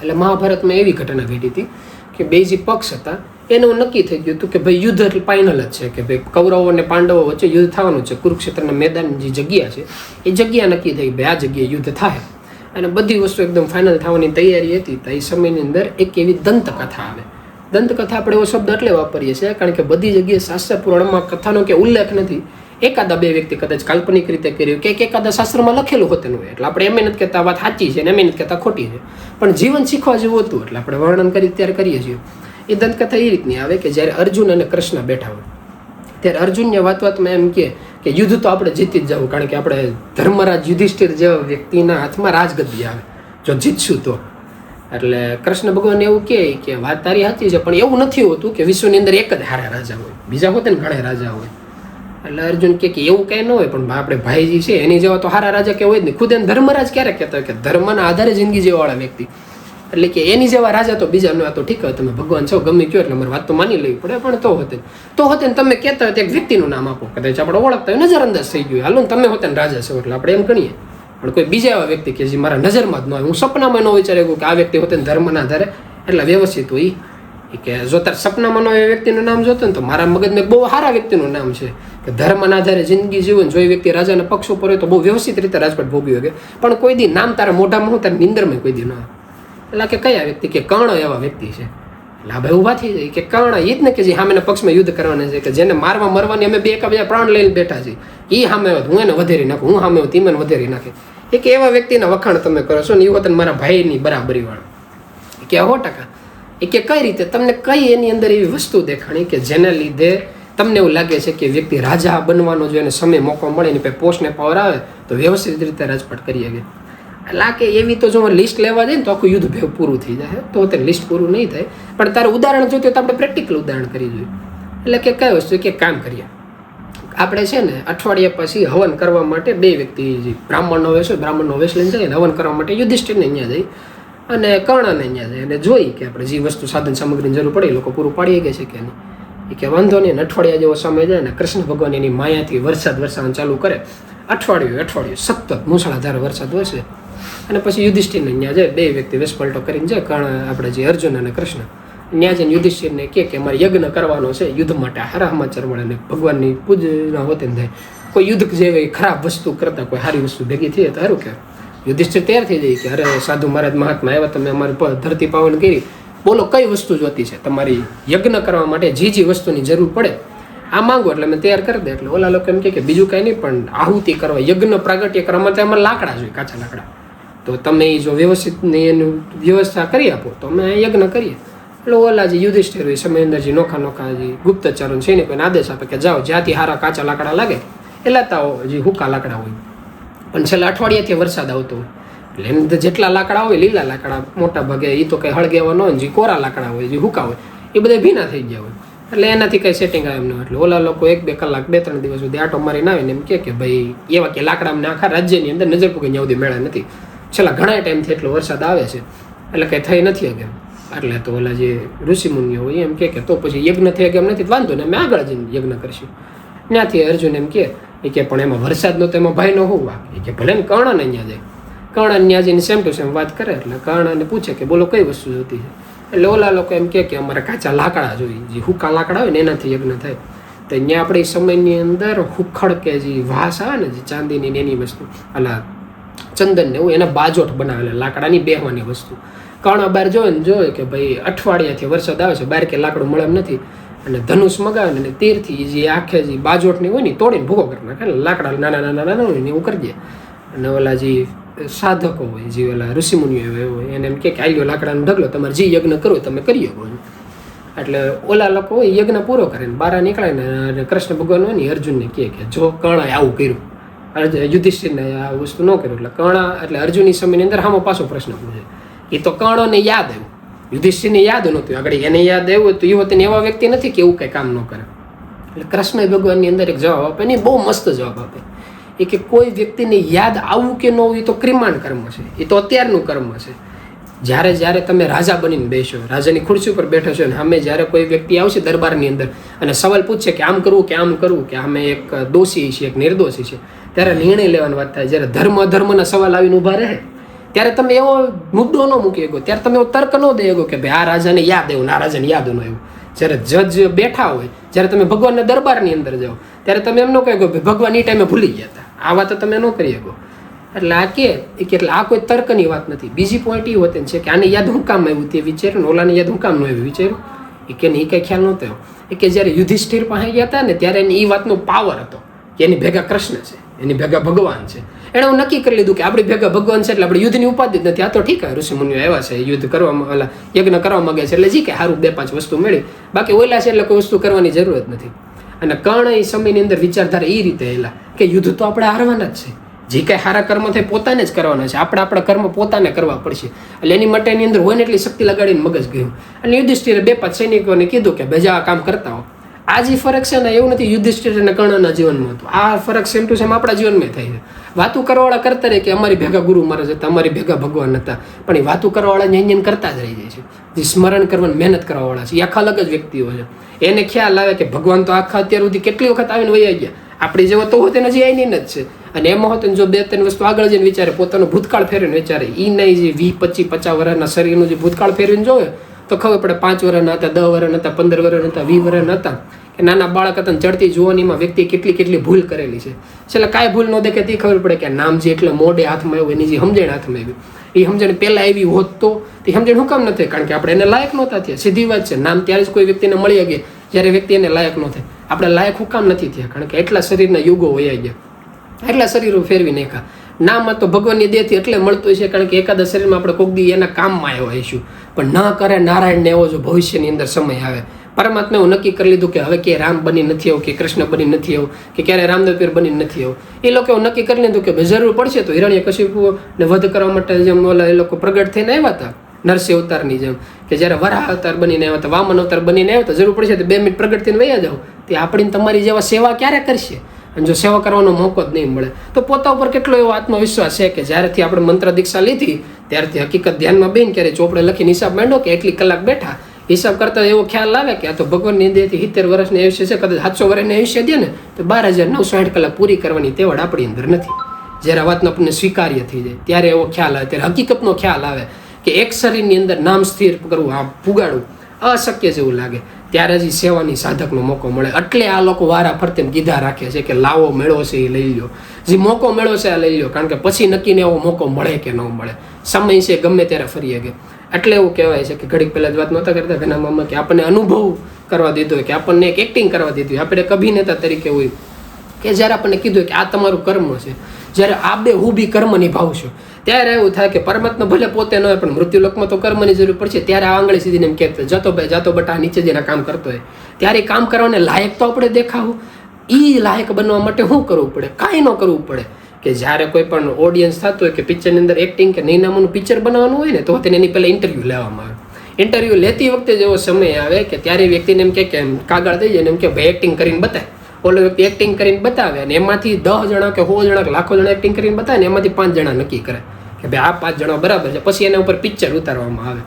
એટલે મહાભારતમાં એવી ઘટના ઘટી હતી કે બે જે પક્ષ હતા એનું નક્કી થઈ ગયું હતું કે ભાઈ યુદ્ધ એટલે ફાઇનલ જ છે કે ભાઈ કૌરવો અને પાંડવો વચ્ચે યુદ્ધ થવાનું છે. કુરુક્ષેત્રના મેદાનની જે જગ્યા છે એ જગ્યા નક્કી થઈ ભાઈ આ જગ્યાએ યુદ્ધ થાય અને બધી વસ્તુ એકદમ ફાઇનલ થવાની તૈયારી હતી. તો એ સમયની અંદર એક એવી દંતકથા આવે. દંતકથા આપણે એવો શબ્દ એટલે વાપરીએ છીએ કારણ કે બધી જગ્યાએ શાસ્ત્ર પુરાણમાં કથાનો કે ઉલ્લેખ નથી. એકાદા બે વ્યક્તિ કદાચ કાલ્પનિક રીતે કર્યું કે એકાદા શાસ્ત્રમાં લખેલું હોતું હોય એટલે આપણે એમ નથી કહેતા વાત સાચી છે ને એમ નથી કહેતા ખોટી છે, પણ જીવન શીખવા જેવું હતું એટલે આપણે વર્ણન કરી ત્યારે કરીએ છીએ. એ દંતકથા એ રીતની આવે કે જ્યારે અર્જુન અને કૃષ્ણ બેઠા હોય ત્યારે અર્જુનને વાતમાં એમ કે યુદ્ધ તો આપણે જીતી જ જવું કારણ કે આપણે ધર્મરાજ યુધિષ્ઠિર જેવા વ્યક્તિના હાથમાં રાજગદ્દી આવે જો જીતશું તો. એટલે કૃષ્ણ ભગવાન એવું કે વાત તારી સાચી છે પણ એવું નથી હોતું કે વિશ્વની અંદર એક જ હારા રાજા હોય, બીજા હોતે ને ઘણા રાજા હોય. એટલે અર્જુન કે એવું કઈ ન હોય પણ આપણે ભાઈજી છે એની જેવા તો હારા રાજા કે હોય જ નહીં. ખુદ એને ધર્મરાજ ક્યારે કહેતા હોય કે ધર્મના આધારે જિંદગી જેવાવાળા વ્યક્તિ એટલે કે એની જેવા રાજા તો બીજા ન તો ઠીક હોય તમે ભગવાન છો ગમે કયો એટલે મારી વાત તો માની લેવી પડે પણ તો હોતે ને તમે કહેતા હોય તો એક વ્યક્તિનું નામ આપો કદાચ આપણે ઓળખતા હોય નજરઅંદાજ થઈ ગયું હાલો ને તમે હોતે ને રાજા છો એટલે આપણે એમ ગણીએ. પણ કોઈ બીજા એવા વ્યક્તિ કે જે મારા નજરમાં જ ન હોય હું સપનામાં ન વિચાર્યું કે આ વ્યક્તિ હોતે ને ધર્મના આધારે એટલે વ્યવસ્થિત હોય કે જો તાર સપનામાં નો એ વ્યક્તિનું નામ જોતો ને તો મારા મગજમાં બહુ સારા વ્યક્તિનું નામ છે કે ધર્મના આધારે જિંદગી જીવન જો એ વ્યક્તિ રાજાના પક્ષ ઉપર હોય તો બહુ વ્યવસ્થિત રીતે રાજપાટ ભોગવી શકે પણ કોઈ દી નામ તારા મોઢામાં હું તારા નિંદરમાં કોઈ દી ન એટલે કે કયા વ્યક્તિ કે કર્ણ એવા વ્યક્તિ છે. એટલે આ ભાઈ ઊભા થઈ જાય કે કર્ણ એ જ ને કે જે સામેના પક્ષમાં યુદ્ધ કરવાના છે કે જેને મારવા મરવાની અમે બે બીજા પ્રાણ લઈને બેઠા છીએ એ સામે હું એને વધેરી નાખું હું સામે તીમને વધેરી નાખે એ કે એવા વ્યક્તિના વખાણ તમે કરો છો ને એ વતન મારા ભાઈની બરાબરી વાળો કે 100%. એ કે કઈ રીતે તમને કઈ એની અંદર એવી વસ્તુ દેખાણી કે જેને લીધે તમને એવું લાગે છે કે વ્યક્તિ રાજા બનવાનો જો એને સમય મોકો મળે ને પોસ્ટ ને પાવર આવે તો વ્યવસ્થિત રીતે રાજપાટ કરી શકે. એટલે કે એવી તો જો લિસ્ટ લેવા જાય ને તો આખું યુદ્ધ પૂરું થઈ જાય તો તે લિસ્ટ પૂરું નહીં થાય પણ તારું ઉદાહરણ જોઈતું તો આપણે પ્રેક્ટિકલ ઉદાહરણ કરી જોઈએ. એટલે કે કઈ વસ્તુ કે કામ કરીએ આપણે છે ને અઠવાડિયા પછી હવન કરવા માટે બે વ્યક્તિ જે બ્રાહ્મણનો વેશ લઈને જાય ને હવન કરવા માટે યુધિષ્ઠિરને અહીંયા જાય અને કર્ણને અહીંયા જાય અને જોઈ કે આપણે જે વસ્તુ સાધન સામગ્રીની જરૂર પડે એ લોકો પૂરું પાડી શકે છે કે નહીં. એ કે વાંધો નહીં અઠવાડિયા જેવો સમય જાય ને કૃષ્ણ ભગવાન એની માયાથી વરસાદ ચાલુ કરે. અઠવાડિયું સતત મૂસળાધાર વરસાદ વરસે અને પછી યુધિષ્ઠિરને અહીંયા જાય બે વ્યક્તિ વેશપલટો કરીને જાય કર્ણ આપણે જે અર્જુન અને કૃષ્ણ ત્યાં જઈને યુધિષ્ઠિરને કે અમારે યજ્ઞ કરવાનો છે યુદ્ધ માટે હારા સમાચાર મળે ને ભગવાનની પૂજના હોતે ને થાય કોઈ યુદ્ધ જેવી ખરાબ વસ્તુ કરતા કોઈ સારી વસ્તુ ભેગી થઈ તો સારું કે યુધિષ્ઠિર તૈયાર થઈ જાય કે અરે સાધુ મહારાજ મહાત્મા આવ્યા તમે અમારી ધરતી પાવન કરી બોલો કઈ વસ્તુ જોતી છે તમારી યજ્ઞ કરવા માટે જે વસ્તુની જરૂર પડે આ માંગો એટલે મેં તૈયાર કરી દે. એટલે ઓલા લોકો એમ કે બીજું કાંઈ નહીં પણ આહુતિ કરવા યજ્ઞ પ્રાગટ્ય કરવા માટે અમારે લાકડા જોઈએ કાચા લાકડા તો તમે જો વ્યવસ્થિત એનું વ્યવસ્થા કરી આપો તો અમે યજ્ઞ કરીએ. એટલે ઓલા જે યુધિષ્ઠિર હોય સમય અંદર જે નોખા જે ગુપ્તચરો છે ને કોઈને આદેશ આપે કે જાઓ જ્યાંથી હારા કાચા લાકડા લાગે એ લેતા હોય જે હુકા લાકડા હોય પણ છેલ્લા અઠવાડિયાથી વરસાદ આવતો હોય એટલે એની અંદર જેટલા લાકડા હોય લીલા લાકડા મોટા ભાગે એ તો કંઈ હળગેવા ન હોય જે કોરા લાકડા હોય જે હુકા હોય એ બધા ભીના થઈ ગયા હોય એટલે એનાથી કંઈ સેટિંગ આવે એમ ન. એટલે ઓલા લોકો 1-2 કલાક 2-3 દિવસ સુધી આટો મારીને આવીને એમ કે ભાઈ એવા કે લાકડા અમને આખા રાજ્યની અંદર નજર પૂકી ત્યાં સુધી મેળા નથી છેલ્લા ઘણા ટાઈમથી એટલો વરસાદ આવે છે એટલે કંઈ થઈ નથી શકે. એટલે તો ઓલા જે ઋષિમુનિઓ હોય એમ કે તો પછી યજ્ઞ થઈ એમ નથી વાંધો ને અમે આગળ જઈને યજ્ઞ કરશું. ત્યાંથી અર્જુન એમ કે પણ એમાં વરસાદનો તો એમાં ભાઈનો શું વાક કે ભલે ને કર્ણને અહીંયા જાય કર્ણ ત્યાં જઈને સેમ ટુ સેમ વાત કરે એટલે કર્ણને પૂછે કે બોલો કઈ વસ્તુ જોતી છે. એટલે ઓલા લોકો એમ કે અમારે કાચા લાકડા જોઈએ જે હુકા લાકડા હોય ને એનાથી યજ્ઞ થાય તો અહીંયા આપણે સમયની અંદર હુખડ કે જે વાસ આવે ને જે ચાંદીની એની વસ્તુ અલા ચંદન ને એવું એના બાજોટ બનાવેલા લાકડાની બેહવાની વસ્તુ. કર્ણ બહાર જોવે કે ભાઈ અઠવાડિયાથી વરસાદ આવે છે બહાર કે લાકડું મળે એમ નથી અને ધનુષ મગાવે ને તીરથી જે આખે જે બાજોટની હોય ને તોડીને ભૂકો કરી નાખે લાકડા નાના હોય ને એવું કરી દે. અને ઓલા જે સાધકો હોય જે ઓલા ઋષિમુનિઓ હોય એને એમ કે આલ્યો લાકડાનો ઢગલો તમારે જે યજ્ઞ કરવો તમે કરી શકો. એટલે ઓલા લોકો હોય યજ્ઞ પૂરો કરે ને બહાર નીકળે ને કૃષ્ણ ભગવાન હોય ને અર્જુનને કહે કે જો કર્ણએ આવું કર્યું યુધિષ્ઠિરને આ વસ્તુ ન કર્યું એટલે કર્ણ એટલે અર્જુનની સમયની અંદર સામો પાછો પ્રશ્ન પૂછે એ તો કર્ણને યાદ આવ્યું યુધિષ્ઠિરને યાદ નહોતું આગળ એને યાદ આવ્યું તો એ વખતે એવા વ્યક્તિ નથી કે એવું કંઈ કામ ન કરે. એટલે કૃષ્ણ ભગવાનની અંદર એક જવાબ આપે ને બહુ મસ્ત જવાબ આપે એ કે કોઈ વ્યક્તિને યાદ આવવું કે ન હોય એ તો ક્રિમાણ કર્મ છે એ તો અત્યારનું કર્મ છે. જ્યારે તમે રાજા બનીને બેસો રાજાની ખુરશી ઉપર બેઠો છો અને સામે જ્યારે કોઈ વ્યક્તિ આવશે દરબારની અંદર અને સવાલ પૂછશે કે આમ કરવું કે અમે એક દોષી છે એક નિર્દોષી છે ત્યારે નિર્ણય લેવાની વાત થાય. જ્યારે ધર્મ અધર્મના સવાલ આવીને ઊભા રહે ત્યારે તમે એવો મુદ્દો ન મૂકી શકો, ત્યારે તમે એવો તર્ક ન દઈ શકો કે ભાઈ આ રાજાને યાદ આવ્યું, આ રાજાને યાદ ન આવ્યું. જ્યારે જજ બેઠા હોય, જ્યારે તમે ભગવાનના દરબારની અંદર જાઓ, ત્યારે તમે એમ ન કહી શકો ભગવાન એ ટાઈમે ભૂલી ગયા હતા. આ વાત તમે ન કરી શકો. એટલે આ એટલે આ કોઈ તર્કની વાત નથી. બીજી પોઈન્ટ એ હોતી છે કે આને યાદ હું કામ આવ્યું તે વિચાર્યું, ઓલાને યાદ હું કામ ન આવ્યું વિચાર્યું. એ કે નહીં, કંઈ ખ્યાલ નહોતો. એ કે જ્યારે યુધિષ્ઠિર પાસે ગયા હતા ને ત્યારે એને એ વાતનો પાવર હતો કે એની ભેગા કૃષ્ણ છે, એની ભેગા ભગવાન છે. એણે હું નક્કી કરી લીધું કે આપણી ભેગા ભગવાન છે એટલે આપણે યુદ્ધની ઉપાધિ જ નથી. આ તો ઠીક છે, ઋષિ મુનિઓ આવ્યા છે, યુદ્ધ કરવા ઓલા યજ્ઞ કરવા માંગે છે એટલે જી કે સારું 2-5 વસ્તુ મળી, બાકી ઓલા છે એટલે કોઈ વસ્તુ કરવાની જરૂરત નથી. અને કર્ણ એ સમયની અંદર વિચારધારા એ રીતે એલા કે યુદ્ધ તો આપણે હારવાના જ છે, જે કાંઈ સારા કર્મ થાય પોતાને જ કરવાના છે, આપણે આપણા કર્મ પોતાને કરવા પડશે. એટલે એની માટે એની અંદર હોય ને એટલી શક્તિ લગાડીને મગજ ગયું. અને યુધિષ્ઠિરે 2-5 સૈનિકોને કીધું કે ભેજા આ કામ કરતા હો. આ જે ફરક છે ને એવું નથી યુધિષ્ઠિર અને કર્ણના જીવનમાં હતું, આ ફરક સેમ ટુ સેમ આપણા જીવનમાં થાય છે. વાતું કરવાવાળા કરતા રહે કે અમારી ભેગા ગુરુ મહારાજ હતા, અમારી ભેગા ભગવાન હતા, પણ એ વાતું કરવાવાળા અહીંયા કરતા જ રહી જાય છે. જે સ્મરણ કરવાની મહેનત કરવાવાળા છે એ આખા અલગ જ વ્યક્તિઓ છે. એને ખ્યાલ આવે કે ભગવાન તો આખા અત્યાર સુધી કેટલી વખત આવીને વહી ગયા, આપણી જેવો તો હોતે હજી આવીને જ છે. અને એમાં હોત જો 2-3 વસ્તુ આગળ જઈને વિચારે, પોતાનો ભૂતકાળ ફેરવીને વિચારે, એ નહીં જે 20-25-50 વર્ષના શરીરનું જે ભૂતકાળ ફેરવીને જોવે તો ખબર પડે 5 વર્ષના હતા, 10 વર્ષના હતા, 15 વર્ષના હતા, 20 વર્ષના હતા. કે નાના બાળક હતા ને ચડતી જુવાનીમાં વ્યક્તિ કેટલી ભૂલ કરેલી છે. છેલ્લે કાંઈ ભૂલ ન દેખે તે ખબર પડે કે નામ જે એટલે મોઢે હાથમાં આવ્યું, એની જે સમજણ હાથમાં આવી, એ સમજણ પહેલાં આવી હોત તો તે સમજણ શું કામ નથી? કારણ કે આપણે એને લાયક નહોતા થયા. સીધી વાત છે, નામ ત્યારે જ કોઈ વ્યક્તિને મળી ગયા જ્યારે વ્યક્તિ એને લાયક ન થાય. આપણે લાયક શું કામ નથી થયા? કારણ કે એટલા શરીરના યુગો વયા ગયા, એટલા શરીરો ફેરવી નાખ્યા. નામ તો ભગવાનની દેહથી એટલે મળતું છે કારણ કે એકાદા શરીરમાં આપણે કોક દી એના કામમાં આવ્યો હોઈશું, પણ ન કરે નારાયણને એવો જો ભવિષ્યની અંદર સમય આવે. પરમાત્મા એવું નક્કી કરી લીધું કે હવે કે રામ બની નથી આવું, કે કૃષ્ણ બની નથી આવું, કે ક્યારે રામદેવપીર બની નથી આવું. એ લોકો એવું નક્કી કરી લીધું કે જરૂર પડશે તો હિરણ્યકશિપુને વધ કરવા માટે જેમ ઓલા એ લોકો પ્રગટ થઈને આવ્યા હતા નરસિંહ અવતારની જેમ, કે જ્યારે વરાહ અવતાર બનીને આવ્યા હતા, વામન અવતાર બનીને આવ્યા હતા, જરૂર પડશે તો 2 મિનિટ પ્રગટ થઈને વયા જાઓ. તે આપણી તમારી જેવા સેવા ક્યારે કરશે? અને જો સેવા કરવાનો મોકો જ નહીં મળે તો પોતા ઉપર કેટલો એવો આત્મવિશ્વાસ છે કે જ્યારેથી આપણે મંત્ર દીક્ષા લીધી ત્યારથી હકીકત ધ્યાનમાં બેન ક્યારે ચોપડે લખીને હિસાબ માંડો કે એટલી કલાક બેઠા હિસાબ કરતા એવો ખ્યાલ આવે કે આ તો ભગવાનની દેહથી 70 વર્ષની આયુષ્ય છે, કદાચ 700 વર્ષની આયુષ્ય દે ને તો 12,960 કલાક પૂરી કરવાની તેવડ આપણી અંદર નથી. જ્યારે આ વાતનો આપણને સ્વીકાર્ય થઈ જાય ત્યારે એવો ખ્યાલ આવે, ત્યારે હકીકતનો ખ્યાલ આવે કે એક શરીરની અંદર નામ સ્થિર કરવું, આ પુગાડવું અશક્ય જેવું લાગે. ત્યારે જ સેવાની સાધકનો મોકો મળે. એટલે આ લોકો વારા ફરતે કીધા રાખે છે કે લાવો મેળો છે એ લઈ લો, જે મોકો મેળો છે આ લઈ લો, કારણ કે પછી નક્કીને એવો મોકો મળે કે ન મળે. સમય છે ગમે ત્યારે ફરી શકે. એટલે એવું કહેવાય છે કે ઘડીક પહેલા જ વાત નહોતા કરતા ઘણા મામા કે આપણને અનુભવ કરવા દીધો હોય, કે આપણને એક એક્ટિંગ કરવા દીધી હોય, આપણે એક અભિનેતા તરીકે હોય કે જ્યારે આપણને કીધું કે આ તમારું કર્મ છે, જ્યારે આ બે હુબી કર્મ નિભાવશો ત્યારે એવું થાય કે પરમાત્મા ભલે પોતે ન હોય પણ મૃત્યુલોકમાં તો કર્મની જરૂર પડશે. ત્યારે આ આંગળી સીધીને એમ કહેતો જતો ભાઈ જાતો બટા નીચે જઈને કામ કરતો હોય, ત્યારે કામ કરવાને લાયક તો આપણે દેખાવું. એ લાયક બનવા માટે શું કરવું પડે? કાંઈ ન કરવું પડે. કે જ્યારે કોઈ પણ ઓડિયન્સ થતું હોય કે પિક્ચરની અંદર એક્ટિંગ કે નહીં નામનું પિક્ચર બનાવવાનું હોય ને તો તેને એની પહેલાં ઇન્ટરવ્યૂ લેવામાં આવે. ઇન્ટરવ્યૂ લેતી વખતે જેવો સમય આવે કે ત્યારે વ્યક્તિને એમ કે કાગળ દઈ જાય ને એમ કે ભાઈ એક્ટિંગ કરીને બતાવે. ઓલો વ્યક્તિ એક્ટિંગ કરીને બતાવે અને એમાંથી 10 જણા કે 100 જણા કે લાખો જણા એક્ટિંગ કરીને બતાવે ને એમાંથી 5 જણા નક્કી કરે કે ભાઈ આ 5 જણા બરાબર છે. પછી એના ઉપર પિક્ચર ઉતારવામાં આવે.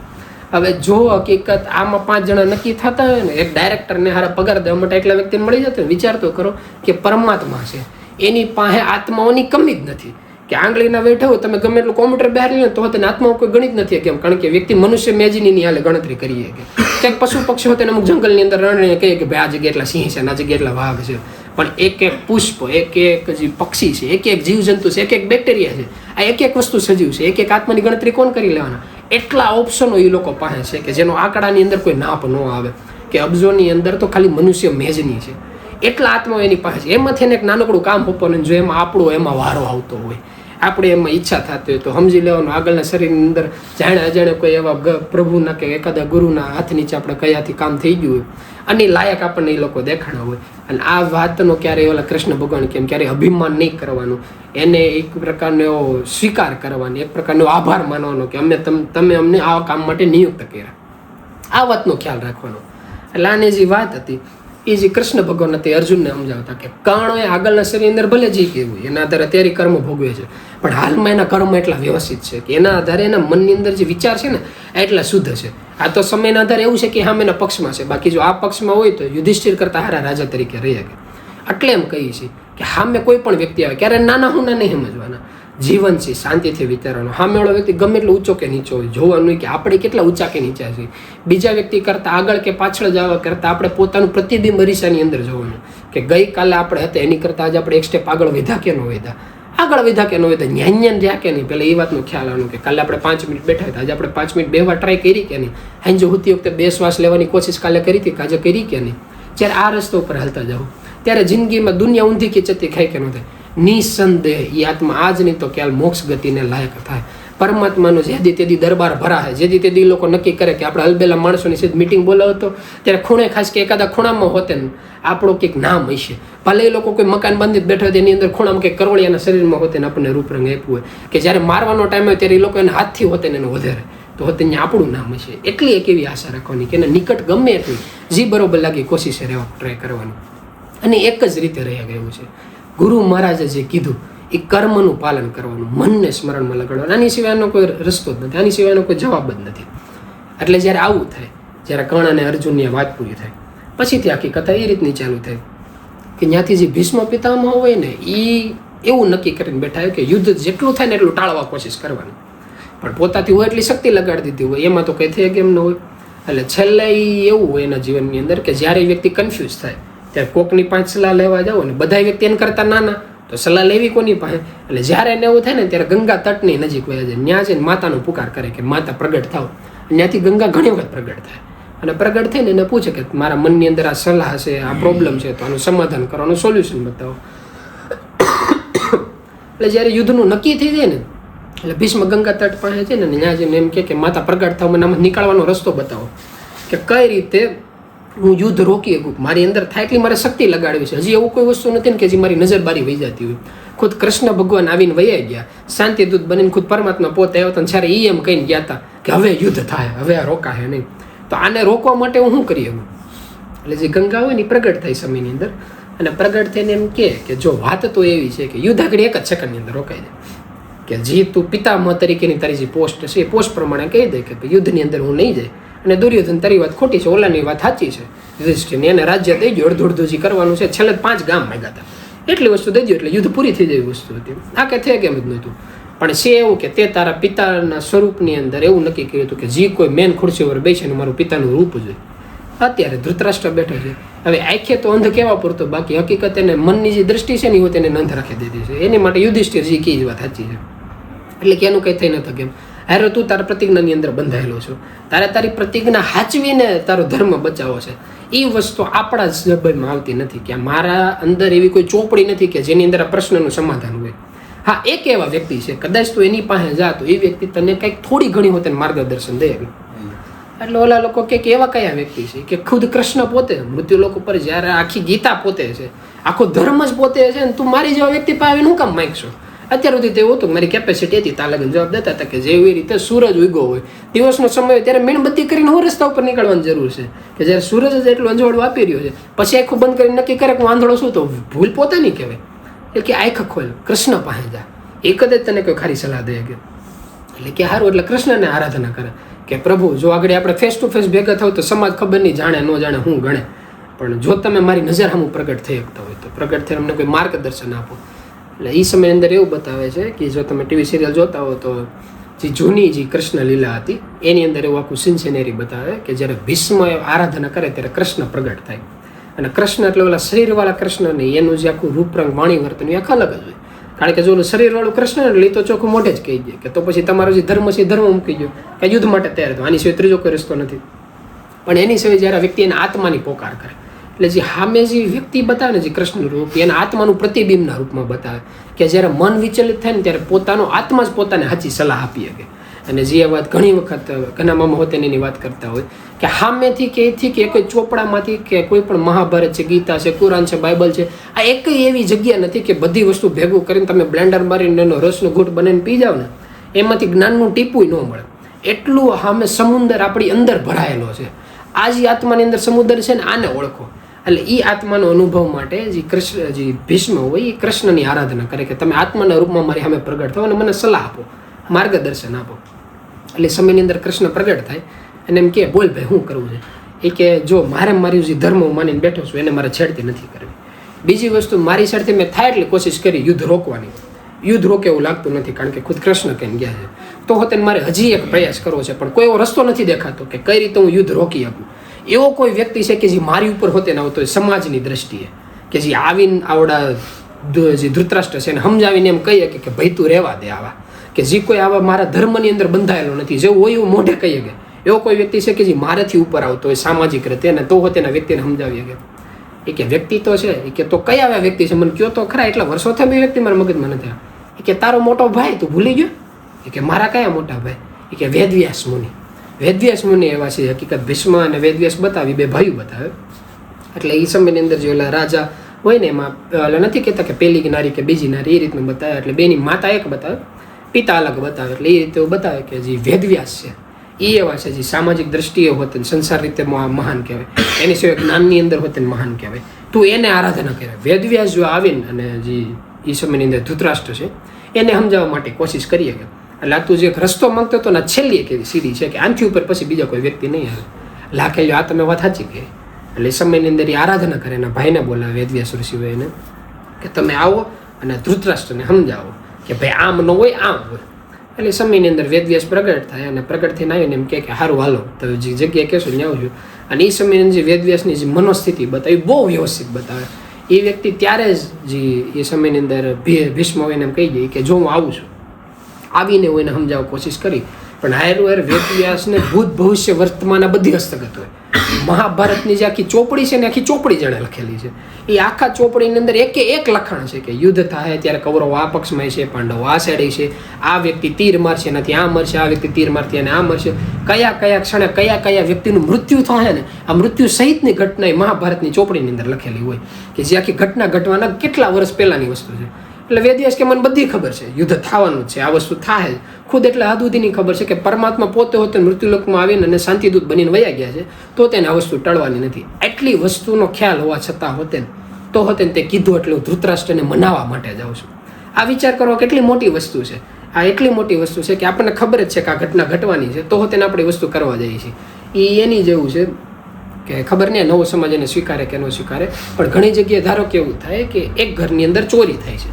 હવે જો હકીકત આમાં 5 જણા નક્કી થતા હોય ને એક ડાયરેક્ટરને હારા પગાર દેવા માટે એટલા વ્યક્તિને મળી જતો વિચાર તો કરો કે પરમાત્મા છે એની પાસે આત્માઓની કમી જ નથી. કે આંગળીના વેઠે હોય તમે ગમે એટલું કોમ્પ્યુટર બહાર લે તો તેને આત્માઓ કોઈ ગણિત નથી કેમ, કારણ કે વ્યક્તિ મનુષ્ય મેજીની હાલે ગણતરી કરીએ કે કંઈક પશુ પક્ષી હોય તેને અમુક જંગલની અંદર રણને કહીએ કે ભાઈ આ જગ્યાએ એટલા સિંહ છે, આ જગ્યાએ એટલા વાઘ છે, પણ એક એક પુષ્પ, એક એક જે પક્ષી છે, એક એક જીવજંતુ છે, એક એક બેક્ટેરિયા છે, આ એક એક વસ્તુ સજીવ છે, એક એક આત્માની ગણતરી કોણ કરી લેવાના? એટલા ઓપ્શનો એ લોકો પાસે છે કે જેનો આંકડાની અંદર કોઈ નાપ ન આવે, કે અબજોની અંદર તો ખાલી મનુષ્ય મેજની છે. એટલા આત્માઓ એની પાસે છે. એમાંથી એને એક નાનકડું કામ હોપવાનું જો એમાં આપણો એમાં વારો આવતો હોય, આપણે એમાં ઈચ્છા થતી હોય તો સમજી લેવાનું આગળના શરીરની અંદર જાણે અજાણે કોઈ એવા પ્રભુના કે એકાદા ગુરુના હાથ નીચે આપણે કયાથી કામ થઈ ગયું હોય અને લાયક આપણને એ લોકો દેખાણા હોય. અને આ વાતનો ક્યારેય ઓલા કૃષ્ણ ભગવાન કેમ ક્યારેય અભિમાન નહીં કરવાનું, એને એક પ્રકારનો એવો સ્વીકાર કરવાનો, એક પ્રકારનો આભાર માનવાનો કે તમે અમને આ કામ માટે નિયુક્ત કર્યા. આ વાતનો ખ્યાલ રાખવાનો. એટલે આની જે વાત હતી એ જે કૃષ્ણ ભગવાન હતી અર્જુનને સમજાવતા કે કર્ણોએ આગળના શરીરની અંદર ભલે જે કેવું એના આધારે અત્યારે કર્મ ભોગવે છે, પણ હાલમાં એના કર્મ એટલા વ્યવસ્થિત છે કે એના આધારે એના મનની અંદર જે વિચાર છે ને એટલા શુદ્ધ છે. આ તો સમયના આધારે એવું છે કે હા એના પક્ષમાં છે, બાકી જો આ પક્ષમાં હોય તો યુધિષ્ઠિર કરતા હારા રાજા તરીકે રહી શકે. એટલે એમ કહીએ છીએ કે સામે કોઈ પણ વ્યક્તિ આવે ક્યારે નાના હુના નહીં સમજવાના. જીવન છે શાંતિથી વિચારવાનું. સામેવાળો વ્યક્તિ ગમે એટલો ઊંચો કે નીચો હોય, જોવાનું કે આપણે કેટલા ઊંચા કે નીચા છીએ. બીજા વ્યક્તિ કરતાં આગળ કે પાછળ જવા કરતાં આપણે પોતાનું પ્રતિબિંબ અરીસાની અંદર જોવાનું કે ગઈકાલે આપણે હતા એની કરતાં આજે આપણે એક સ્ટેપ આગળ વધ્યા કે ન વધ્યા, આગળ વધ્યા કે ન વધ્યા, ન્યાન્યાન રહ્યા કે નહીં. પહેલાં એ વાતનો ખ્યાલ આવવાનો કે કાલે આપણે 5 મિનિટ બેઠા હતા, આજે આપણે 5 મિનિટ બેહવા ટ્રાય કરી કે નહીં, હાંજે હોતી વખતે 2 શ્વાસ લેવાની કોશિશ કાલે કરી હતી કે આજે કરી કે નહીં. જ્યારે આ રસ્તા ઉપર હાલતા જાઓ ત્યારે જિંદગીમાં દુનિયા ઊંધી ખીચતી ખાય કે ન થાય. નિસંદેહ એ આત્મા આજ નહીં તો ક્યાલ મોક્ષ ગતિને લાયક થાય. પરમાત્માનો જેદી તેદી દરબાર ભરાય, જેદી તેદી લોકો નક્કી કરે કે આપણે અલબેલા માણસોની સીધ મિટિંગ બોલાવતો ત્યારે ખૂણે ખાસ કે એકાદા ખૂણામાં હોતે ને આપણું કંઈક નામ હશે. ભલે એ લોકો કોઈ મકાન બાંધી બેઠા હોય એની અંદર ખૂણામાં કંઈક કરોળિયાના શરીરમાં હોતે ને આપણને રૂપરંગ આપ્યું હોય કે જ્યારે મારવાનો ટાઈમ હોય ત્યારે એ લોકો એને હાથથી હોતે ને એને વધારે તો હોતે ત્યાં આપણું નામ હશે. એટલી એક એવી આશા રાખવાની કે એને નિકટ ગમે એટલી જી બરોબર લાગી કોશિશે રહેવા ટ્રાય કરવાની. અને એક જ રીતે રહ્યા ગયું છે. ગુરુ મહારાજે જે કીધું એ કર્મનું પાલન કરવાનું, મનને સ્મરણમાં લગાડવાનું. આની સિવાયનો કોઈ રસ્તો જ નથી, આની સિવાયનો કોઈ જવાબ જ નથી. એટલે જ્યારે આવું થાય, જ્યારે કર્ણ અને અર્જુનની વાત પૂરી થાય પછીથી આખી કથા એ રીતની ચાલુ થાય કે ત્યાંથી જે ભીષ્મ પિતામહ હોય ને એ એવું નક્કી કરીને બેઠા કે યુદ્ધ જેટલું થાય ને એટલું ટાળવા કોશિશ કરવાની, પણ પોતાથી હોય એટલી શક્તિ લગાડી દીધી હોય એમાં તો કંઈ થઈ કેમ ન હોય. એટલે છેલ્લે એ એવું હોય એના જીવનની અંદર કે જ્યારે એ વ્યક્તિ કન્ફ્યુઝ થાય ત્યારે કોકની પાસે સલાહ લેવા જાઓ ને બધા વ્યક્તિ એને કરતા નાના તો સલાહ લેવી કોની પાસે. એટલે જ્યારે એને એવું થાય ને ત્યારે ગંગા તટની નજીક વયા જાય, ત્યાં જઈને માતાનો પુકાર કરે કે માતા પ્રગટ થાવ. ત્યાંથી ગંગા ઘણી વખત પ્રગટ થાય અને પ્રગટ થઈને એને પૂછે કે મારા મનની અંદર આ સલાહ છે, આ પ્રોબ્લેમ છે, તો આનું સમાધાન કરો, આનું સોલ્યુશન બતાવો. એટલે જ્યારે યુદ્ધનું નક્કી થઈ જાય ને એટલે ભીષ્મ ગંગા તટ પાસે છે ને ત્યાં જઈને એમ કે માતા પ્રગટ થાવ, મને આમાં નીકળવાનો રસ્તો બતાવો કે કઈ રીતે હું યુદ્ધ રોકી શકું. મારી અંદર થાય એટલી મારે શક્તિ લગાડવી છે. હજી એવું કોઈ વસ્તુ નથી ને કે હજી મારી નજર બારી વહી જતી હોય. ખુદ કૃષ્ણ ભગવાન આવીને વહી ગયા, શાંતિદૂત બનીને ખુદ પરમાત્મા પોતે આવ્યા હતા જ્યારે એ એમ કહીને ગયા હતા કે હવે યુદ્ધ થાય, હવે આ રોકાય નહીં. તો આને રોકવા માટે હું શું કરી શકું? એટલે જે ગંગા હોય ને પ્રગટ થાય સમયની અંદર અને પ્રગટ થઈને એમ કે જો વાત તો એવી છે કે યુદ્ધ આગળ 1 જ સેકન્ડની અંદર રોકાઈ જાય કે જે તું પિતામહ તરીકેની તારી જે પોસ્ટ છે એ પોસ્ટ પ્રમાણે કહી દે કે યુદ્ધની અંદર હું નહીં જાય. અને દુર્યોધન તારી વાત ખોટી છે, ઓલાની વાત સાચી છે. યુધિષ્ઠિરને એને રાજ્ય દઈ ગયો, અડધું જે કરવાનું છે, છેલ્લે 5 ગામ માંગ્યા હતા, એટલી વસ્તુ દઈ ગયો એટલે યુદ્ધ પૂરી થઈ જાય વસ્તુ હતી. આ કે થઈ કેમ જ નહોતું, પણ છે એવું કે તે તારા પિતાના સ્વરૂપની અંદર એવું નક્કી કર્યું હતું કે જે કોઈ મેન ખુરશી ઉપર બેસે ને મારું પિતાનું રૂપ જોઈએ. અત્યારે ધૃતરાષ્ટ્ર બેઠો છે, હવે આંખે તો અંધ કેવા પૂરતો, બાકી હકીકત એને મનની જે દ્રષ્ટિ છે ને એ તેને અંધ રાખી દીધી છે. એની માટે યુધિષ્ઠિરજી કી વાત સાચી છે. એટલે કે એનું કંઈ થઈ ન કેમ હારે તું તારા પ્રતિજ્ઞાની અંદર બંધાયેલો છો, તારે તારી પ્રતિજ્ઞા હાચવીને તારો ધર્મ બચાવો છે. એ વસ્તુ આપણા જ જબરમાં આવતી નથી કે મારા અંદર એવી કોઈ ચોપડી નથી કે જેની અંદર આ પ્રશ્નનું સમાધાન હોય. હા, એક એવા વ્યક્તિ છે કદાચ તું એની પાસે જા તો એ વ્યક્તિ તને કંઈક થોડી ઘણી હોતે માર્ગદર્શન દે. એટલે ઓલા લોકો કે એવા કયા વ્યક્તિ છે કે ખુદ કૃષ્ણ પોતે મૃત્યુ લોક ઉપર જ્યારે આખી ગીતા પોતે છે, આખો ધર્મ જ પોતે છે ને તું મારી જેવા વ્યક્તિ પાસે આવીને હું કામ માંગશો? અત્યાર સુધી તેવું હતું મારી કેપેસિટી હતી, તા લગન જવાબ દેતા હતા કે જેવી રીતે સૂરજ ઉગ્યો હોય દિવસનો સમય હોય ત્યારે મીણબત્તી કરીને હું રસ્તા ઉપર નીકળવાની જરૂર છે કે જ્યારે સૂરજ જ એટલું અંજવાળું આપી રહ્યો છે પછી આખું બંધ કરીને નક્કી કરે કે હું આંધળો શું, તો ભૂલ પોતાની કહેવાય. એટલે કે આંખ ખોલ, કૃષ્ણ પાસે જા, એક જ તને કોઈ ખારી સલાહ દે કે એટલે કે સારું. એટલે કૃષ્ણને આરાધના કરે કે પ્રભુ જો આગળ આપણે ફેસ ટુ ફેસ ભેગા થાવ તો સમાજ ખબર નહીં જાણે ન જાણે હું ગણે, પણ જો તમે મારી નજર સામું પ્રગટ થઈ શકતા હોય તો પ્રગટ થઈને અમને કોઈ માર્ગદર્શન આપો. એટલે એ સમય અંદર એવું બતાવે છે કે જો તમે ટીવી સિરિયલ જોતા હો તો જે જૂની જે કૃષ્ણ લીલા હતી એની અંદર એવું આખું સિન્સિનેરી બતાવે કે જ્યારે ભીષ્મ આરાધના કરે ત્યારે કૃષ્ણ પ્રગટ થાય. અને કૃષ્ણ એટલે ઓલા શરીરવાળા કૃષ્ણ નહીં, એનું જે આખું રૂપરંગ વાણી વર્તન એ આખું અલગ જ હોય. કારણ કે જો ઓલું શરીરવાળું કૃષ્ણ એટલે એ તો ચોખ્ખું મોઢે જ કહી દે કે તો પછી તમારો જે ધર્મ છે ધર્મ મૂકી ગયો કે યુદ્ધ માટે તૈયાર થયો, આની સિવાય ત્રીજો કોઈ રસ્તો નથી. પણ એની સિવાય જ્યારે વ્યક્તિ એના આત્માની પોકાર કરે એટલે જે સામે જે વ્યક્તિ બતાવે ને જે કૃષ્ણ રૂપ એના આત્માનું પ્રતિબિંબના રૂપમાં બતાવે કે જ્યારે મન વિચલિત થાય ને ત્યારે પોતાનો આત્મા જ પોતાને સાચી સલાહ આપી શકે. અને જે વાત ઘણી વખત ઘણા મામા હોતે એની વાત કરતા હોય કે સામેથી કે એથી કે કોઈ ચોપડામાંથી કે કોઈ પણ મહાભારત છે, ગીતા છે, કુરાન છે, બાઇબલ છે, આ એક એવી જગ્યા નથી કે બધી વસ્તુ ભેગું કરીને તમે બ્લેન્ડર મારીને એનો રસનો ઘૂંટ બનાવીને પી જાઓ ને એમાંથી જ્ઞાનનું ટીપું ન મળે. એટલું સામે સમુદ્ર આપણી અંદર ભરાયેલો છે. આ જે આત્માની અંદર સમુદ્ર છે ને આને ઓળખો. એટલે એ આત્માનો અનુભવ માટે જે કૃષ્ણ જે ભીષ્મ હોય એ કૃષ્ણની આરાધના કરે કે તમે આત્માના રૂપમાં મારી સામે પ્રગટ થાઓ અને મને સલાહ આપો, માર્ગદર્શન આપો. એટલે સમયની અંદર કૃષ્ણ પ્રગટ થાય અને એમ કે બોલ ભાઈ શું કરવું છે? એ કે જો મારી જે ધર્મ હું માનીને બેઠો છું એને મારે છેડતી નથી કરવી. બીજી વસ્તુ મારી સાથે મેં થાય એટલી કોશિશ કરી યુદ્ધ રોકવાની, યુદ્ધ રોકે એવું લાગતું નથી, કારણ કે ખુદ કૃષ્ણ કહીને ગયા છે. તો હોતે મારે હજી એક પ્રયાસ કરવો છે, પણ કોઈ એવો રસ્તો નથી દેખાતો કે કઈ રીતે હું યુદ્ધ રોકી શકું. એવો કોઈ વ્યક્તિ છે કે જે મારી ઉપર હોતે ના આવતો હોય સમાજની દ્રષ્ટિએ, કે જે આવીને આવડા જે ધૃતરાષ્ટ્ર છે એને સમજાવીને એમ કહીએ કે ભાઈ તું રહેવા દે આવા, કે જે કોઈ આવા મારા ધર્મની અંદર બંધાયેલો નથી, જેવું હોય એવું મોઢે કહીએ કે એવો કોઈ વ્યક્તિ છે કે જે મારાથી ઉપર આવતો હોય સામાજિક રીતે, અને તો તેના વ્યક્તિને સમજાવીએ કે વ્યક્તિ તો છે એ કે તો કયા આવ્યા વ્યક્તિ છે મને કયો તો ખરા, એટલા વર્ષોથી બે વ્યક્તિ મારા મગજમાં નથી આવ્યા. કે તારો મોટો ભાઈ તું ભૂલી ગયો? કે મારા કયા મોટા ભાઈ? કે વેદવ્યાસ મુનિ. વેદવ્યાસ મુનિ એવા છે, હકીકત ભીષ્મ અને વેદવ્યાસ બતાવી, બે ભાઈઓ બતાવે. એટલે એ સમયની અંદર જે ઓલા રાજા હોય ને એમાં નથી કહેતા કે પહેલી નારી કે બીજી નારી, એ રીતનું બતાવે. એટલે બેની માતા એક બતાવે, પિતા અલગ બતાવે. એટલે એ રીતે બતાવે કે જે વેદવ્યાસ છે એ એવા છે જે સામાજિક દ્રષ્ટિએ હોત ને સંસાર રીતે મહાન કહેવાય, એની સિવાય જ્ઞાનની અંદર હોત ને મહાન કહેવાય. તું એને આરાધના કરે. વેદવ્યાસ જો આવીને અને જે એ સમયની અંદર ધૃતરાષ્ટ્ર છે એને સમજાવવા માટે કોશિશ કરીએ કે એટલે તું જે રસ્તો માંગતો હતો ને છેલ્લી એક એવી સીડી છે કે આનથી ઉપર પછી બીજા કોઈ વ્યક્તિ નહીં આવે. લાખે આ તમે વાત સાચી કહી. એટલે એ સમયની અંદર એ આરાધના કરે, એના ભાઈને બોલાવે વેદવ્યાસ ઋષિ એને કે તમે આવો અને ધૃતરાષ્ટ્રને સમજાવો કે ભાઈ આમ ન હોય આમ હોય. એટલે સમયની અંદર વેદવ્યાસ પ્રગટ થાય, અને પ્રગટ થઈને આવીને એમ કે સારું હાલો તમે જે જગ્યાએ કહેશો ત્યાં આવજો. અને એ સમયની અંદર જે વેદવ્યાસની જે મનોસ્થિતિ બતાવી બહુ વ્યવસ્થિત બતાવે. એ વ્યક્તિ ત્યારે જ જે એ સમયની અંદર ભીષ્મ હોય એને એમ કહી દે કે જો હું આવું છું, આવીને હું એને સમજાવવા કોશિશ કરી. પણ હાયર હાયર વેદવ્યાસને ભૂત ભવિષ્ય વર્તમાન બધી હસ્તગત હોય. મહાભારતની જે આખી ચોપડી છે ને આખી ચોપડી જેણે લખેલી છે, એ આખા ચોપડીની અંદર એકે એક લખાણ છે કે યુદ્ધ થાય ત્યારે કૌરવ આ પક્ષમાં છે, પાંડવ આ સાઈડે છે, આ વ્યક્તિ તીર મારશે એનાથી આ મરશે, આ વ્યક્તિ તીર મારથી અને આ મરશે, કયા કયા ક્ષણે કયા કયા વ્યક્તિનું મૃત્યુ થાય ને આ મૃત્યુ સહિતની ઘટના એ મહાભારતની ચોપડીની અંદર લખેલી હોય કે જે આખી ઘટના ઘટવાના કેટલા વર્ષ પહેલાની વસ્તુ છે. એટલે વેદવ્યાસ કે મને બધી ખબર છે યુદ્ધ થવાનું છે, આ વસ્તુ થાય ખુદ એટલે હદ સુધીની ખબર છે કે પરમાત્મા પોતે હોતે મૃત્યુલોકમાં આવીને અને શાંતિદૂત બનીને વયા ગયા છે, તો તેને આ વસ્તુ ટળવાની નથી. એટલી વસ્તુનો ખ્યાલ હોવા છતાં હોતે તો હોતે તે કીધું એટલે હું ધૃતરાષ્ટ્રને મનાવવા માટે જાઉં છું. આ વિચાર કરો કેટલી મોટી વસ્તુ છે. આ એટલી મોટી વસ્તુ છે કે આપણને ખબર જ છે કે આ ઘટના ઘટવાની છે, તો હોતે આપણે વસ્તુ કરવા જઈએ છીએ. એ એની જેવું છે કે ખબર નહીં નવો સમાજ એને સ્વીકારે કે ન સ્વીકારે, પણ ઘણી જગ્યાએ ધારો કે એવું થાય કે એક ઘરની અંદર ચોરી થાય છે,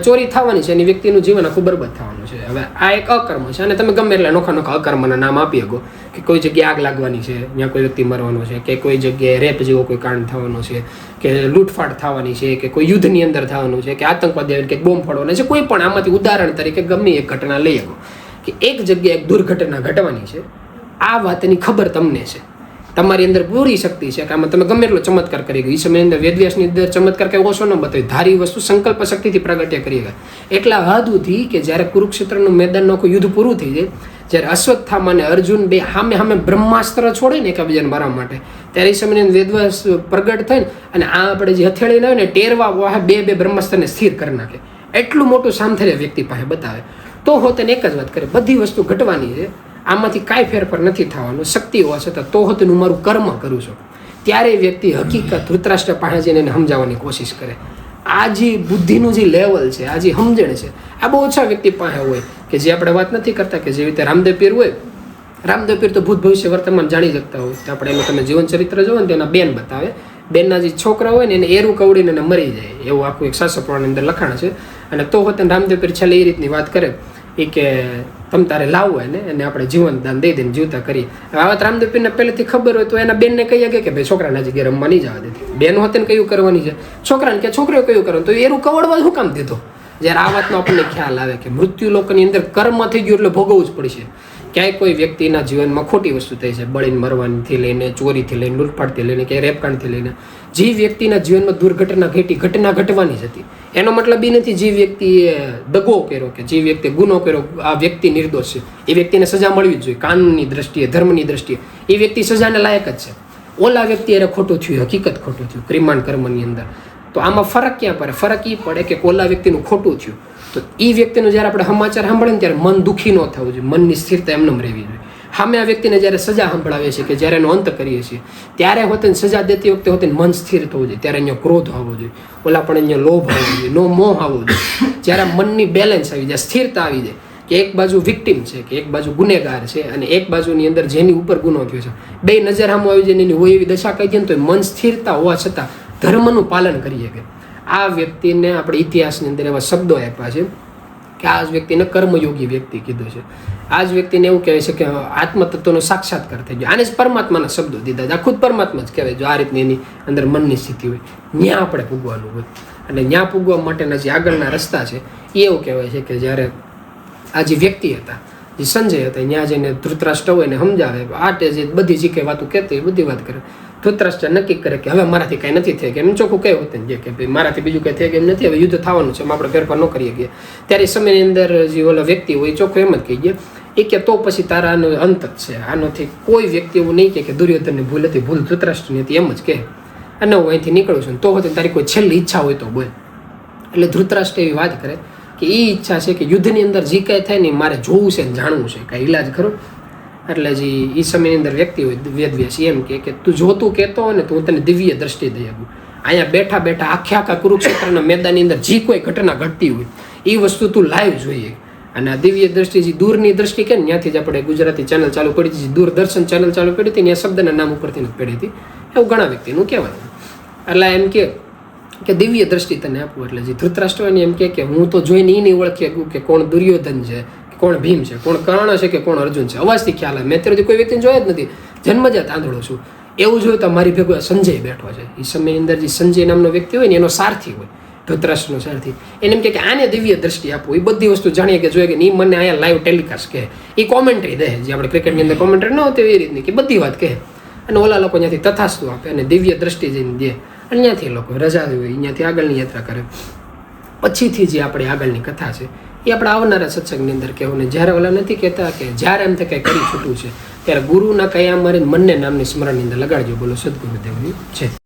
ચોરી થવાની છે અને વ્યક્તિનું જીવન આખું બરબાદ થવાનું છે. હવે આ એક અકર્મ છે અને તમે ગમે એટલા નોખા નોખા અકર્મના નામ આપી શકો કે કોઈ જગ્યાએ આગ લાગવાની છે, ત્યાં કોઈ વ્યક્તિ મરવાનો છે, કે કોઈ જગ્યાએ રેપ જેવો કોઈ કાંડ થવાનો છે, કે લૂંટફાટ થવાની છે, કે કોઈ યુદ્ધની અંદર થવાનું છે, કે આતંકવાદી કે બોમ્બ ફોડવાનો છે, કોઈ પણ આમાંથી ઉદાહરણ તરીકે ગમે એક ઘટના લઈ શકો કે એક જગ્યાએ એક દુર્ઘટના ઘટવાની છે. આ વાતની ખબર તમને છે, તમારી અંદર પૂરી શક્તિ છે કે આમાં તમે ગમે એટલો ચમત્કાર કરી ગયો. એ સમયની અંદર વેદવ્યાસની અંદર ચમત્કાર કંઈ ઓછો ન બતાવી, ધારી વસ્તુ સંકલ્પ શક્તિથી પ્રાગટ્ય કરી ગયા. એટલા હદ સુધી કે જ્યારે કુરુક્ષેત્રનું મેદાનનું આખું યુદ્ધ પૂરું થઈ જાય, જ્યારે અશ્વત્થામા અને અર્જુન બે સામે સામે બ્રહ્માસ્ત્ર છોડે ને એકબીજાને મારવા માટે, ત્યારે એ સમયની વેદવ્યાસ પ્રગટ થઈને અને આ આપણે જે હથેળીને આવે ને ટેરવા બે બ્રહ્માસ્ત્રને સ્થિર કરી નાખે. એટલું મોટું સામથર્ય વ્યક્તિ પાસે બતાવે. તો હોતે એક જ વાત કરે, બધી વસ્તુ ઘટવાની છે, આમાંથી કાંઈ ફેરફાર નથી થવાનો, શક્તિ હોવા છતાં તો હોતે હું મારું કર્મ કરું છું. ત્યારે વ્યક્તિ હકીકત ધૃતરાષ્ટ્ર પાસે જઈને એને સમજાવવાની કોશિશ કરે. આ જે બુદ્ધિનું જે લેવલ છે, આ જે સમજણ છે, આ બહુ ઓછા વ્યક્તિ પાસે હોય. કે જે આપણે વાત નથી કરતા કે જેવી રીતે રામદેવ પીર હોય, રામદેવ પીર તો ભૂત ભવિષ્ય વર્તમાન જાણી શકતા હોય. તો આપણે એનું તમે જીવન ચરિત્ર જોવો ને તો એના બેન બતાવે, બેનના જે છોકરા હોય ને એને એરું કવડીને એને મરી જાય એવું આખું એક શાસ્ત્ર પુરાણની અંદર લખાણ છે. અને તો હોતે રામદેવ પીર છેલ્લે એ રીતની વાત કરે એ કે તમ તારે લાવવું હોય ને એને આપણે જીવન દાન દઈ દઈને જીવતા કરીએ. આ વાત રામદેવ પીરને પહેલેથી ખબર હોય તો એના બેનને કહી કે ભાઈ છોકરાના જગ્યાએ રમવા નહીં જવા દેતી. બેન હોતે ને કયું કરવાની છે, છોકરાને કે છોકરીઓ કયું કરવાનું, તો એરું કવડવા શું કામ દીધો? જ્યારે આ વાતનો આપણને ખ્યાલ આવે કે મૃત્યુ લોકોની અંદર કર્મ થઈ ગયું એટલે ભોગવવું જ પડશે. ક્યાંય કોઈ વ્યક્તિના જીવનમાં ખોટી વસ્તુ થઈ છે, બળીને મરવાથી લઈને, ચોરીથી લઈને, લૂંટફાટથી લઈને, કે રેપકાંડથી લઈને, જે વ્યક્તિના જીવનમાં દુર્ઘટના ઘટના ઘટવાની જ હતી. એનો મતલબ એ નથી જે વ્યક્તિએ દગો કર્યો કે જે વ્યક્તિએ ગુનો કર્યો આ વ્યક્તિ નિર્દોષ છે, એ વ્યક્તિને સજા મળવી જ જોઈએ. કાનૂનની દ્રષ્ટિએ, ધર્મની દ્રષ્ટિએ એ વ્યક્તિ સજાને લાયક જ છે. ઓલા વ્યક્તિ એને ખોટું થયું, હકીકત ખોટું થયું ક્રિમાન કર્મની અંદર. તો આમાં ફરક ક્યાં પડે? ફરક એ પડે કે ઓલા વ્યક્તિનું ખોટું થયું તો એ વ્યક્તિનું જ્યારે આપણે સમાચાર સાંભળે ને ત્યારે મન દુઃખી ન થવું જોઈએ, મનની સ્થિરતા એમને રહેવી જોઈએ. સામે આ વ્યક્તિને જ્યારે સજા સંભળાવીએ છીએ કે જ્યારે એનો અંત કરીએ છીએ ત્યારે હોતે સજા દેતી વખતે હોતે મન સ્થિર થવું જોઈએ. ત્યારે અહીંયા ક્રોધ આવવો જોઈએ, ઓલા પણ અહીંયા લોભ આવવો જોઈએ, નો મોહ આવવો જોઈએ. જ્યારે મનની બેલેન્સ આવી જાય, સ્થિરતા આવી જાય કે એક બાજુ વિક્ટિમ છે કે એક બાજુ ગુનેગાર છે અને એક બાજુની અંદર જેની ઉપર ગુનો થયો છે, બે નજર સામે આવી જાય એની હોય એવી દશા કહી દે ને તો મન સ્થિરતા હોવા છતાં ધર્મનું પાલન કરીએ કે આ વ્યક્તિને આપણે ઇતિહાસની અંદર એવા શબ્દો આપ્યા છે કે આ જ વ્યક્તિને કર્મયોગી વ્યક્તિ કીધું છે. આ જ વ્યક્તિને એવું કહેવાય છે કે આત્મતત્વનો સાક્ષાત્કાર થઈ ગયો. આને જ પરમાત્માના શબ્દો દીધા છે. આ ખુદ પરમાત્મા જ કહેવાય. જો આ રીતની એની અંદર મનની સ્થિતિ હોય, ત્યાં આપણે પૂગવાનું હોય. અને ત્યાં પૂગવા માટેના જે આગળના રસ્તા છે એ એવું કહેવાય છે કે જ્યારે આ જે વ્યક્તિ હતા, જે સંજય હતા, ત્યાં જઈને ધૃતરાષ્ટ્ર હોય એને સમજાવે, આટે જે બધી જે કંઈ વાતો કહેતી એ બધી વાત કરે. ધૃતરાષ્ટ્ર નક્કી કરે કે હવે મારાથી કાંઈ નથી થઈ ગયા. એમ ચોખ્ખું કહેવું હતું જે કે ભાઈ મારાથી બીજું કંઈ થઈ ગયું નથી, હવે યુદ્ધ થવાનું છે, આપણે ફેરફાર ન કરીએ ગયા. ત્યારે સમયની અંદર જે ઓલા વ્યક્તિ હોય ચોખ્ખું એમ જ કહી ગયા એ કે તો પછી તારા આનો અંત જ છે. આનોથી કોઈ વ્યક્તિ એવું નહીં કે દુર્યોધનની ભૂલ હતી, ભૂલ ધૃતરાષ્ટ્રની હતી, એમ જ કહે. અને હું અહીંથી નીકળું છું તો હતી તારી કોઈ છેલ્લી ઈચ્છા હોય તો બોલ. એટલે ધૃતરાષ્ટ્ર એવી વાત કરે કે એ ઈચ્છા છે કે યુદ્ધની અંદર જે કાંઈ થાય ને મારે જોવું છે ને જાણવું છે, કાંઈ ઈલાજ ખરો. એટલે જે એ સમયની અંદર વ્યક્તિ હોય વેદવ્યાસ એમ કે તું જોતું કહેતો હોય ને તો હું તને દિવ્ય દ્રષ્ટિ દઈ આપું. અહીંયા બેઠા બેઠા આખા કુરુક્ષેત્રના મેદાનની અંદર જે કોઈ ઘટના ઘટતી હોય એ વસ્તુ તું લાઈવ જોઈએ. અને આ દિવ્ય દ્રષ્ટિ જે દૂરની દ્રષ્ટિ કે ત્યાંથી જ આપણે ગુજરાતી ચેનલ ચાલુ પડી હતી, દૂરદર્શન ચેનલ ચાલુ પડી હતી, ત્યાં શબ્દના નામ ઉપરથી જ પડી હતી. એવું ઘણા વ્યક્તિનું કહેવાનું. એટલે એમ કે દિવ્ય દ્રષ્ટિ તને આપવું. એટલે જે ધૃતરાષ્ટ્ર હોય ને એમ કે હું તો જોઈને એ નહીં ઓળખી શકું કે કોણ દુર્યોધન છે, કોણ ભીમ છે, કોણ કર્ણ છે કે કોણ અર્જુન છે. અવાજથી ખ્યાલ આવે. મેં અત્યારે કોઈ વ્યક્તિને જોયા જ નથી, જન્મજાત આંધળો છું. એવું જોયું તો મારી ભેગો સંજય બેઠો છે. એ સમયની અંદર જે સંજય નામનો વ્યક્તિ હોય ને એનો સારથી હોય, ધૃતરાષ્ટ્રનો સારથી. એને એમ કે આને દિવ્ય દ્રષ્ટિ આપો. એ બધી વસ્તુ જાણીએ કે જોઈએ કે એ મને અહીંયા લાઈવ ટેલિકાસ્ટ કહે, એ કોમેન્ટ્રી દે, જે આપણે ક્રિકેટની અંદર કોમેન્ટ્રી ન હોતી એ રીતની કે બધી વાત કહે. અને ઓલા લોકો ત્યાંથી તથાસ્તુ આપે અને દિવ્ય દ્રષ્ટિ જઈને દે. અને ત્યાંથી લોકો રજા હોય ત્યાંથી આગળની યાત્રા કરે. પછીથી જે આપણી આગળની કથા છે એ આપણે આવનારા સત્સંગની અંદર કહેવું ને. જ્યારે ઓલા નથી કહેતા કે જ્યારે એમ કંઈ કરી છૂટું છે ત્યારે ગુરુના કયા મારે મનને નામની સ્મરણની અંદર લગાડજો. બોલો સદગુરુદેવની જય.